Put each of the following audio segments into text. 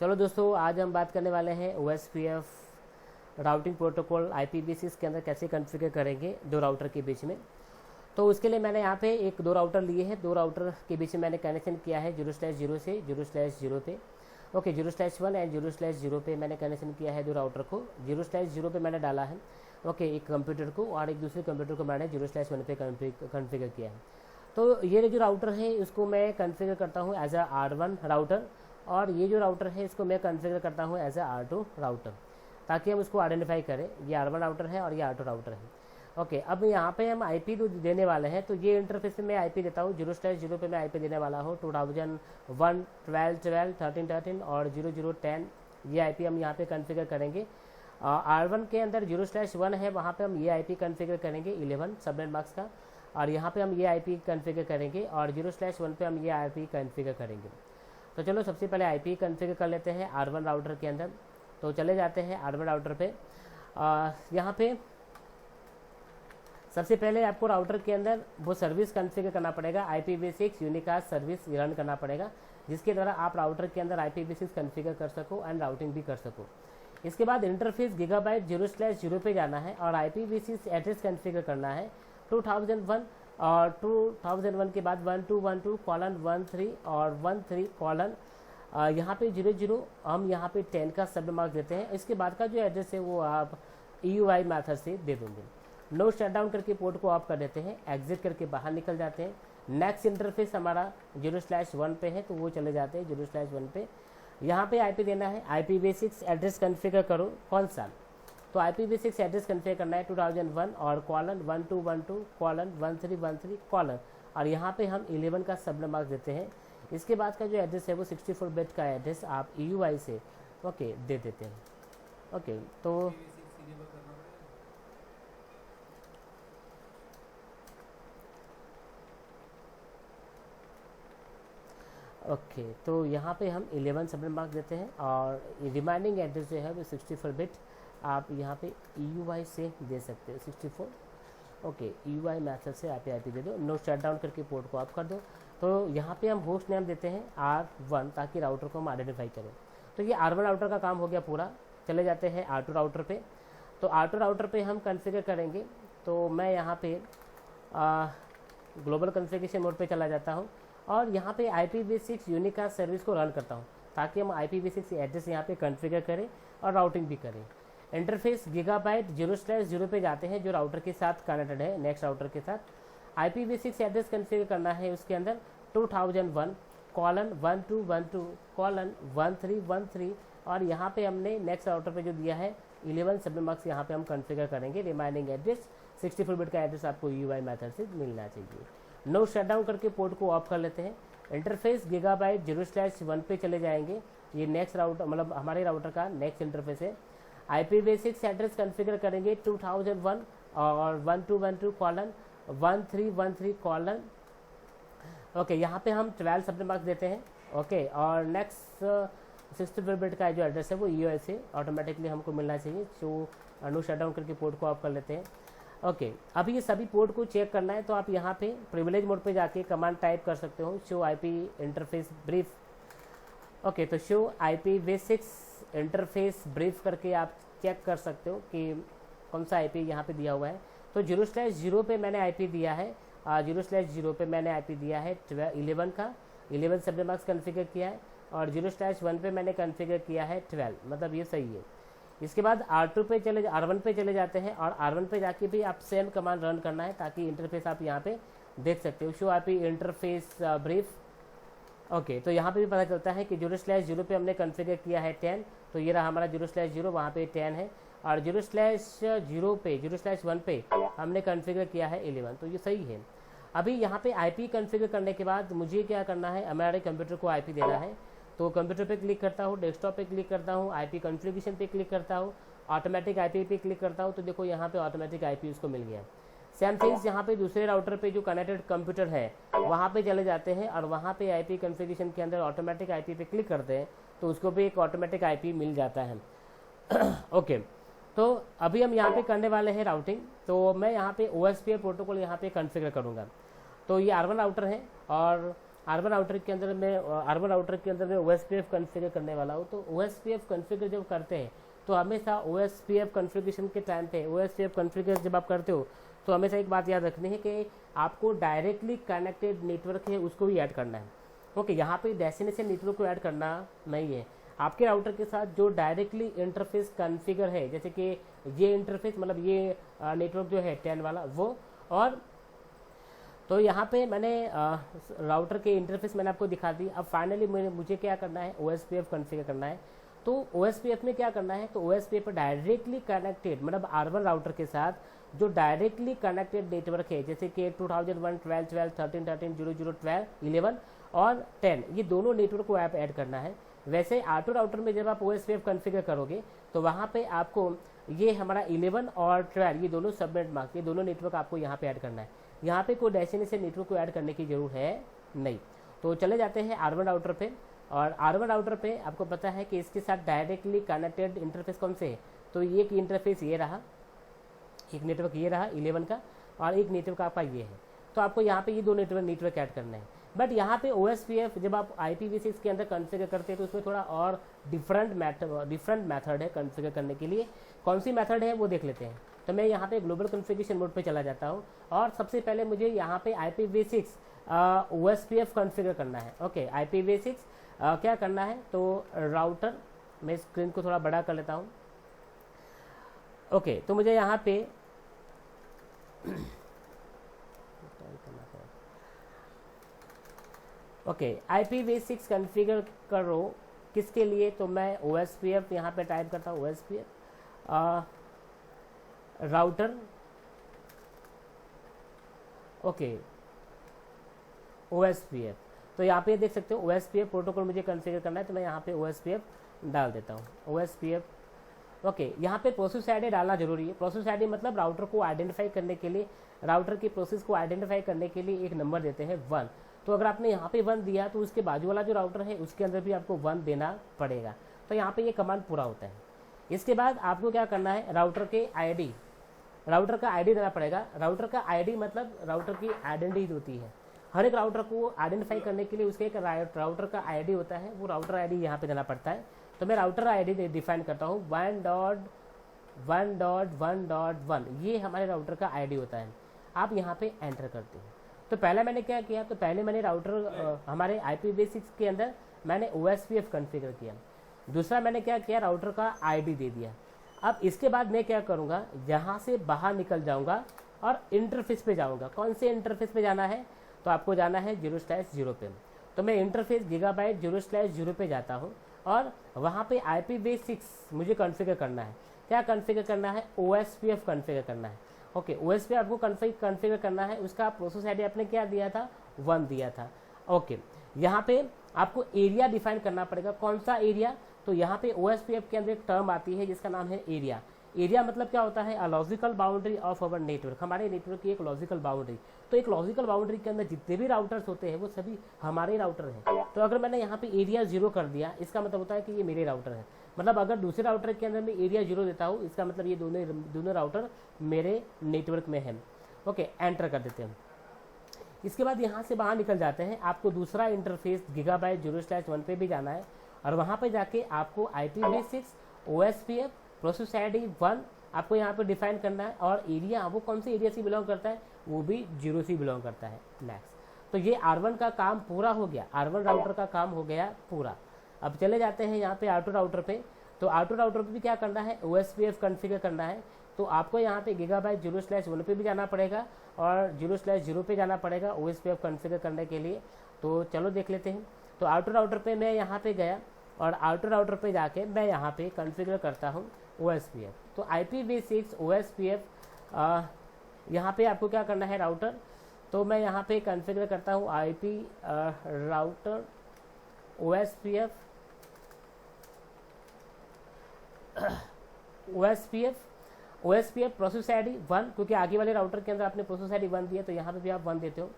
चलो दोस्तों, आज हम बात करने वाले हैं OSPF राउटिंग प्रोटोकॉल IPv6 के अंदर कैसे कॉन्फ़िगर करेंगे दो राउटर के बीच में। तो उसके लिए मैंने यहाँ पे दो राउटर लिए हैं, दो राउटर के बीच में मैंने कनेक्शन किया है 0/0 से 0/0 पे। ओके, 0/1 एंड 0/0 पे मैंने कनेक्शन किया है दो राउटर को। 0/0 पे मैंने डाला है एक कंप्यूटर को, और एक दूसरे कंप्यूटर को मैंने 0/1 पे कॉन्फ़िगर किया है। तो ये जो राउटर है इसको मैं कॉन्फ़िगर करता हूँ एज R1 राउटर, और ये जो राउटर है इसको मैं कॉन्फ़िगर करता हूँ एज R2 राउटर, ताकि हम उसको आइडेंटिफाई करें ये R1 राउटर है और ये R2 राउटर है। ओके, अब यहाँ पे हम IP देने वाले हैं, तो ये इंटरफेस में मैं IP देता हूँ। 0/0 पे मैं IP देने वाला हूँ 2001 12 12 13 13 और 0010, ये IP हम यहाँ पे कॉन्फ़िगर करेंगे। R1 के अंदर 0/1 है, वहाँ पे हम ये IP कॉन्फ़िगर करेंगे 11 सबनेट मास्क का, और यहाँ पे हम ये IP कॉन्फ़िगर करेंगे, और 0/1 पे हम ये IP कॉन्फ़िगर करेंगे। तो चलो सबसे पहले IP कॉन्फ़िगर कर लेते हैं R1 राउटर के अंदर। तो चले जाते हैं R1 राउटर पे। यहाँ पे सबसे पहले आपको राउटर के अंदर वो सर्विस कॉन्फ़िगर करना पड़ेगा, IPv6 यूनिकास्ट सर्विस रन करना पड़ेगा, जिसके द्वारा आप राउटर के अंदर IPv6 कॉन्फ़िगर कर सको एंड राउटिंग भी कर सको। इसके बाद इंटरफेस गीगाबाइट 0/0 पे जाना है और IPv6 एड्रेस कॉन्फ़िगर करना है 2001, और 2001 के बाद 1212:13 और 13 यहाँ पे 00 हम यहाँ पे 10 का सब मार्क देते हैं। इसके बाद का जो एड्रेस है वो आप EUI मेथड से दे देंगे। नो शटडाउन करके पोर्ट को ऑफ कर देते हैं, एग्जिट करके बाहर निकल जाते हैं। नेक्स्ट इंटरफेस हमारा 0/1 पे है, तो वो चले जाते हैं 0/1 पे। यहाँ पे IP देना है, IPv6 एड्रेस कॉन्फ़िगर करो कौन सा, तो IPv6 एड्रेस कॉन्फ़िगर करना है 2001 और :1212:1313 और यहाँ पे हम 11 का सब मार्क देते हैं। इसके बाद का जो एड्रेस है वो 64 बिट का एड्रेस आप EUI से दे देते हैं। तो तो यहाँ पे हम 11 सबनेट मार्क देते हैं, और रिमाइंडिंग एड्रेस जो है वो 64 बिट आप यहाँ पे EUI से दे सकते हैं 64। EUI मैथड से आप IP दे दो। नो शटडाउन करके पोर्ट को ऑफ कर दो। तो यहाँ पे हम होस्ट नेम देते हैं R1, ताकि राउटर को हम आइडेंटिफाई करें। तो ये R1 राउटर का काम हो गया पूरा। चले जाते हैं R2 राउटर पे। तो R2 राउटर पे हम कॉन्फ़िगर करेंगे। तो मैं यहाँ पे ग्लोबल कॉन्फ़िगरेशन मोड पे चला जाता हूँ, और यहाँ पे IPv6 यूनिकास्ट सर्विस को रन करता हूँ, ताकि हम IPv6 एड्रेस यहाँ पे कॉन्फ़िगर करें और राउटिंग भी करें। इंटरफेस गीगाबाइट 0/0 पे जाते हैं, जो राउटर के साथ कनेक्टेड है, नेक्स्ट राउटर के साथ। IPv6 एड्रेस कॉन्फ़िगर करना है उसके अंदर 2001:1212:1313, और यहाँ पे हमने नेक्स्ट राउटर पे जो दिया है 11 सबनेट मार्क्स यहाँ पे हम कॉन्फ़िगर करेंगे। रिमाइंडिंग एड्रेस 64 बिट का एड्रेस आपको EUI मेथड से मिलना चाहिए। नो शटडाउन करके पोर्ट को ऑफ कर लेते हैं। इंटरफेस गीगाबाइट 0/1 पे चले जाएंगे। ये नेक्स्ट राउटर मतलब हमारे राउटर का नेक्स्ट इंटरफेस है। IPv6 एड्रेस कॉन्फ़िगर करेंगे 2001 और 1212:1313 यहाँ पे हम 12 सबनेट मार्क्स देते हैं। और नेक्स्ट 64 बिट का जो एड्रेस है वो EUI से ऑटोमेटिकली हमको मिलना चाहिए। तो नो शटडाउन करके पोर्ट को ऑफ कर लेते हैं। अभी ये सभी पोर्ट को चेक करना है, तो आप यहाँ पे प्रिविलेज मोड पे जाके कमांड टाइप कर सकते हो, शो IP इंटरफेस ब्रीफ। तो शो IPv6 इंटरफेस ब्रीफ करके आप चेक कर सकते हो कि कौन सा IP यहाँ पे दिया हुआ है। तो 0/0 पे मैंने IP दिया है, 0/0 पे मैंने IP दिया है 11 का, 11 सबनेट मार्क्स कॉन्फ़िगर किया है, और 0/1 पे मैंने कॉन्फ़िगर किया है 12, मतलब ये सही है। इसके बाद R1 पे चले जाते हैं, और R1 पे जाके भी आप सेम कमांड रन करना है, ताकि इंटरफेस आप यहाँ पे देख सकते हो, शो IP इंटरफेस ब्रीफ। तो यहाँ पे भी पता चलता है कि 0/0 पे हमने कॉन्फ़िगर किया है 10, तो ये रहा हमारा 0/0, वहाँ पे 10 है, और 0/1 पे हमने कॉन्फ़िगर किया है 11, तो ये सही है। अभी यहाँ पे IP कॉन्फ़िगर करने के बाद मुझे क्या करना है, हमारे कंप्यूटर को IP देना है। तो कंप्यूटर पे क्लिक करता हूँ, डेस्कटॉप पे क्लिक करता हूँ, IP कॉन्फ़िगरेशन पे क्लिक करता हूँ, ऑटोमेटिक IP पे क्लिक करता हूँ, तो देखो यहाँ पे ऑटोमेटिक IP उसको मिल गया। सेम थिंग्स यहाँ पे दूसरे राउटर पे जो कनेक्टेड कंप्यूटर है वहाँ पे चले जाते हैं, और वहाँ पे IP कॉन्फ़िगरेशन के अंदर ऑटोमेटिक IP पे क्लिक करते हैं, तो उसको भी एक ऑटोमेटिक IP मिल जाता है। तो अभी हम यहाँ पे करने वाले हैं राउटिंग। तो मैं यहाँ पे OSPF प्रोटोकॉल यहाँ पे कॉन्फ़िगर करूँगा। तो ये R1 राउटर है, और R1 राउटर के अंदर मैं OSPF कॉन्फ़िगर करने वाला हूँ। तो OSPF कॉन्फ़िगर जब करते हैं तो हमेशा OSPF कॉन्फ़िगरेशन के टाइम पे OSPF कॉन्फ़िगर जब आप करते हो तो हमेशा एक बात याद रखनी है कि आपको डायरेक्टली कनेक्टेड नेटवर्क है उसको भी ऐड करना है। ओके, यहाँ पे डेस्टिनेशन नेटवर्क को ऐड करना नहीं है। आपके राउटर के साथ जो डायरेक्टली इंटरफेस कॉन्फ़िगर है, जैसे कि ये इंटरफेस मतलब ये नेटवर्क जो है 10 वाला वो, और तो यहाँ पे मैंने राउटर के इंटरफेस मैंने आपको दिखा दी। अब फाइनली मुझे क्या करना है, OSPF कॉन्फ़िगर करना है। तो OSPF में क्या करना है, तो OSPF डायरेक्टली कनेक्टेड मतलब R1 राउटर के साथ जो डायरेक्टली कनेक्टेड नेटवर्क है, जैसे कि 2001, 12, 12, 13, 13, 00, 12, 11 और 10, ये दोनों नेटवर्क को आप ऐड करना है। वैसे R2 राउटर में जब आप OSPF कॉन्फ़िगर करोगे तो वहाँ पे आपको ये हमारा 11 और 12 ये दोनों सबनेट मास्क, ये दोनों नेटवर्क आपको यहाँ पे ऐड करना है। यहाँ पे कोई डेस्टिनेशन नेटवर्क को ऐड करने की जरूरत है नहीं। तो चले जाते हैं R1 राउटर पे, और R1 राउटर पे आपको पता है कि इसके साथ डायरेक्टली कनेक्टेड इंटरफेस कौन से है, तो एक इंटरफेस ये रहा, एक नेटवर्क ये रहा 11 का, और एक नेटवर्क आपका ये है। तो आपको यहाँ पे ये दो नेटवर्क ऐड करना है। बट यहाँ पे OSPF जब आप IPv6 के अंदर कॉन्फ़िगर करते हैं तो उसमें थोड़ा और डिफरेंट मेथड है कॉन्फ़िगर करने के लिए। कौन सी मेथड है वो देख लेते हैं। तो मैं यहाँ पे ग्लोबल कॉन्फ़िगरेशन मोड पे चला जाता हूँ, और सबसे पहले मुझे यहाँ पे IPv6 OSPF कॉन्फ़िगर करना है। ओके, IPv6 क्या करना है, तो राउटर, मैं स्क्रीन को थोड़ा बड़ा कर लेता हूँ। ओके, तो मुझे यहाँ पे ओके IPv6 कॉन्फ़िगर करो किसके लिए, तो मैं OSPF यहाँ पे टाइप करता हूँ, OSPF राउटर। ओके, OSPF, तो यहाँ पे देख सकते हो OSPF प्रोटोकॉल मुझे कॉन्फ़िगर करना है, तो मैं यहाँ पे OSPF डाल देता हूँ, OSPF। ओके, यहाँ पे प्रोसेस आईडी डालना जरूरी है। प्रोसेस आईडी मतलब राउटर को आइडेंटिफाई करने के लिए, राउटर की प्रोसेस को आइडेंटिफाई करने के लिए एक नंबर देते हैं 1। तो अगर आपने यहाँ पे 1 दिया तो उसके बाजू वाला जो राउटर है उसके अंदर भी आपको 1 देना पड़ेगा। तो यहाँ पे ये कमांड पूरा होता है। इसके बाद आपको क्या करना है, राउटर का आईडी देना पड़ेगा। राउटर का आईडी मतलब राउटर की आइडेंटिटी होती है। हर एक राउटर को आइडेंटिफाई करने के लिए उसके एक राउटर का आईडी होता है, वो राउटर आईडी यहाँ पे देना पड़ता है। तो मैं राउटर आईडी डिफाइन करता हूँ 1.1.1.1, ये हमारे राउटर का आईडी होता है। आप यहाँ पे एंटर करते हैं। तो पहले मैंने क्या किया, तो पहले मैंने राउटर हमारे IPv6 के अंदर मैंने OSPF कॉन्फ़िगर किया। दूसरा मैंने क्या किया, राउटर का आईडी दे दिया। अब इसके बाद मैं क्या करूँगा, यहाँ से बाहर निकल जाऊँगा और इंटरफेस पे जाऊँगा। कौन से इंटरफेस पे जाना है, तो आपको जाना है 0/0 पे। तो मैं इंटरफेस गीगाबाइट 0/0 पे जाता हूँ, और वहाँ पे IPv6 मुझे कॉन्फ़िगर करना है। क्या कॉन्फ़िगर करना है, OSPF कॉन्फ़िगर करना है। ओके, OSPF आपको कॉन्फ़िगर करना है। उसका प्रोसेस आईडी आपने क्या दिया था, 1 दिया था। ओके, यहाँ पे आपको एरिया डिफाइन करना पड़ेगा। कौन सा एरिया, तो यहाँ पे OSPF के अंदर एक टर्म आती है जिसका नाम है एरिया। एरिया मतलब क्या होता है, a logical boundary of our network, हमारे नेटवर्क की एक लॉजिकल बाउंड्री। तो एक लॉजिकल बाउंड्री के अंदर जितने भी राउटर्स होते हैं वो सभी हमारे राउटर हैं। तो अगर मैंने यहाँ पे एरिया 0 कर दिया, इसका मतलब होता है कि ये मेरे राउटर है। मतलब अगर दूसरे राउटर के अंदर मैं एरिया 0 देता हूँ, इसका मतलब ये दोनों राउटर मेरे नेटवर्क में है। ओके, एंटर कर देते हैं। इसके बाद यहाँ से बाहर निकल जाते हैं। आपको दूसरा इंटरफेस गीगाबाइट 0/1 पे भी जाना है, और वहाँ पे जाके आपको IPv6 OSPF प्रोसेस आईडी 1 आपको यहाँ पे डिफाइन करना है, और एरिया वो कौन से एरिया से बिलोंग करता है, वो भी 0 से बिलोंग करता है। नेक्स्ट, तो ये R1 का काम पूरा हो गया, R1 राउटर का काम हो गया पूरा। अब चले जाते हैं यहाँ पे R2 राउटर पे। तो R2 राउटर पे भी क्या करना है, OSPF कॉन्फ़िगर करना है। तो आपको यहाँ पे गीगाबाइट 0/1 पे भी जाना पड़ेगा, और 0/0 पे जाना पड़ेगा OSPF कॉन्फ़िगर करने के लिए। तो चलो देख लेते हैं। तो R2 राउटर पे मैं यहाँ पे गया, और R2 राउटर पे जाके मैं यहाँ पे कॉन्फ़िगर करता हूँ OSPF। तो IPv6 OSPF यहाँ पे आपको क्या करना है, राउटर। तो मैं यहाँ पे कॉन्फ़िगर करता हूँ IP router OSPF process ID 1, क्योंकि आगे वाले राउटर के अंदर आपने प्रोसेस आईडी 1 दिया, तो यहाँ पे भी आप 1 देते हो।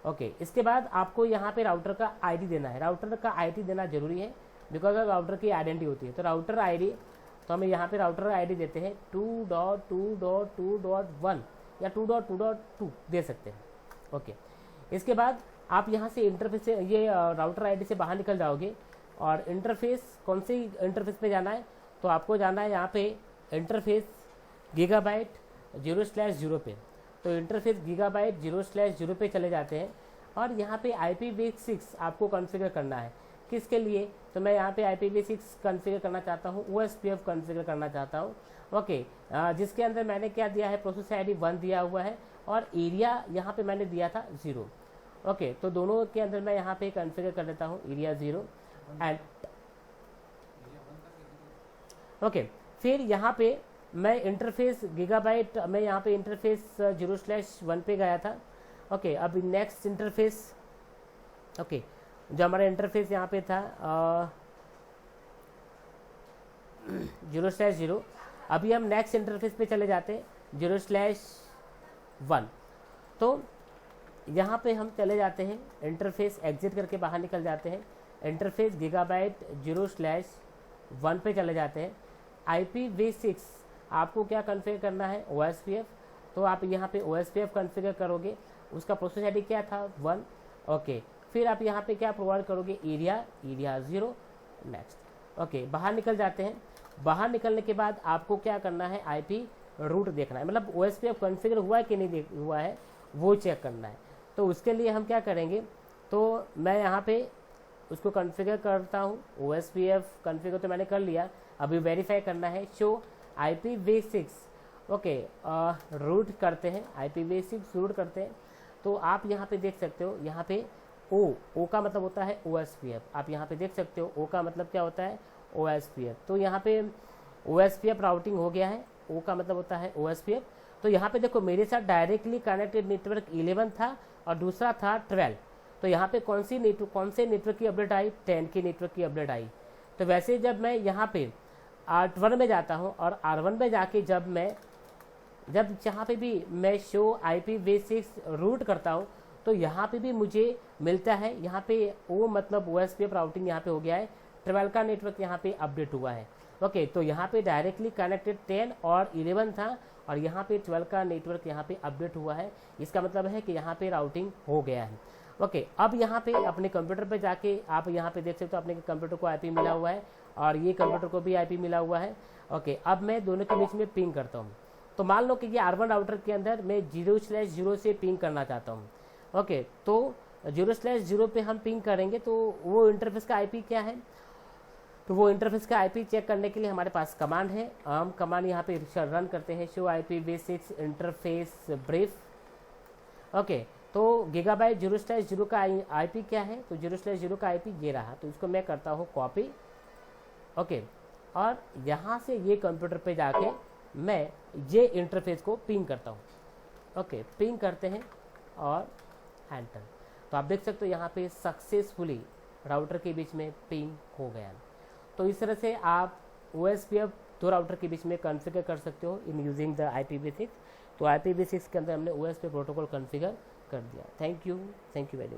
ओके, इसके बाद आपको यहाँ पे राउटर का आईडी देना है। राउटर का आईडी देना जरूरी है, बिकॉज राउटर की आइडेंटिटी होती है। तो राउटर आईडी, तो हमें यहाँ पे राउटर आईडी देते हैं 2.2.2.1 या 2.2.2 दे सकते हैं। ओके, इसके बाद आप यहाँ से इंटरफेस से ये राउटर आईडी से बाहर निकल जाओगे और इंटरफेस कौन से इंटरफेस पे जाना है, तो आपको जाना है यहाँ पे इंटरफेस गीगाबाइट 0/0 पे। तो इंटरफेस गीगाबाइट 0/0 पे चले जाते हैं और यहाँ पे IPv6 आपको कॉन्फ़िगर करना है। किसके लिए, तो मैं यहाँ पे IPv6 कॉन्फ़िगर करना चाहता हूँ, OSPF कॉन्फ़िगर करना चाहता हूँ। ओके, जिसके अंदर मैंने क्या दिया है, प्रोसेस ID 1 दिया हुआ है और एरिया यहाँ पे मैंने दिया था 0। ओके, तो दोनों के अंदर मैं यहाँ पे कॉन्फ़िगर कर देता हूँ एरिया 0 एंड ओके। फिर यहाँ पे मैं इंटरफेस गीगाबाइट, मैं यहाँ पे इंटरफेस 0/1 पे गया था। ओके, अब नेक्स्ट इंटरफेस, ओके, जो हमारा इंटरफेस यहाँ पे था 0/0, अभी हम नेक्स्ट इंटरफेस पे चले जाते हैं 0/1। तो यहाँ पे हम चले जाते हैं, इंटरफेस एग्जिट करके बाहर निकल जाते हैं, इंटरफेस गीगाबाइट 0/1 पे चले जाते हैं। IPv6 आपको क्या कॉन्फ़िगर करना है, OSPF। तो आप यहाँ पे OSPF कॉन्फ़िगर करोगे, उसका प्रोसेस आईडी क्या था 1। ओके, फिर आप यहाँ पे क्या प्रोवाइड करोगे, एरिया 0, नेक्स्ट। ओके, बाहर निकल जाते हैं। बाहर निकलने के बाद आपको क्या करना है, IP रूट देखना है, मतलब OSPF कॉन्फ़िगर हुआ है कि नहीं हुआ है वो चेक करना है। तो उसके लिए हम क्या करेंगे, तो मैं यहाँ पे उसको कॉन्फ़िगर करता हूँ, OSPF कॉन्फ़िगर तो मैंने कर लिया, अभी वेरीफाई करना है, शो IPv6। ओके, रूट करते हैं, IPv6 रूट करते हैं। तो आप यहाँ पे देख सकते हो, यहाँ पे O का मतलब होता है OSPF। आप यहाँ पे देख सकते हो O का मतलब क्या होता है, OSPF। तो यहाँ पे OSPF राउटिंग हो गया है, O का मतलब होता है OSPF। तो यहाँ पे देखो मेरे साथ डायरेक्टली कनेक्टेड नेटवर्क 11 था और दूसरा था 12। तो यहाँ पे कौन से नेटवर्क की अपडेट आई, 10 की नेटवर्क की अपडेट आई। तो वैसे जब मैं यहाँ पे R1 में जाता हूँ और R1 में जाके जब जहाँ पे भी मैं शो IPv6 रूट करता हूँ, तो यहाँ पे भी मुझे मिलता है, यहाँ पे O मतलब OSPF राउटिंग यहाँ पे हो गया है, 12 का नेटवर्क यहाँ पे अपडेट हुआ है। ओके, तो यहाँ पे डायरेक्टली कनेक्टेड 10 और 11 था और यहाँ पे 12 का नेटवर्क यहाँ पे अपडेट हुआ है। इसका मतलब है कि यहाँ पे राउटिंग हो गया है। ओके, अब यहाँ पे अपने कंप्यूटर पे जाके आप यहाँ पे देख सकते हो, अपने कंप्यूटर को IP मिला हुआ है और ये कंप्यूटर को भी IP मिला हुआ है। ओके, अब मैं दोनों के बीच में पिंग करता हूँ। तो मान लो कि ये R1 राउटर के अंदर मैं 0/0 से पिंग करना चाहता हूँ। ओके, तो 0/0 पे हम पिंग करेंगे, तो वो इंटरफेस का IP क्या है, तो वो इंटरफेस का IP चेक करने के लिए हमारे पास कमांड है। हम कमांड यहाँ पे रन करते हैं, show IPv6 interface brief. Okay, तो गीगाबाइट 0/0 का IP क्या है, तो 0/0 का IP ये रहा। तो इसको मैं करता हूँ कॉपी। ओके, और यहाँ से ये कंप्यूटर पे जाके मैं ये इंटरफेस को पिंग करता हूँ। ओके, पिंग करते हैं और एंटर। तो आप देख सकते हो यहाँ पे सक्सेसफुली राउटर के बीच में पिंग हो गया। तो इस तरह से आप OSPF दो राउटर के बीच में कॉन्फ़िगर कर सकते हो इन यूजिंग द IPv6। तो IPv6 के अंदर हमने OSPF प्रोटोकॉल कॉन्फ़िगर कर दिया। Thank you very much.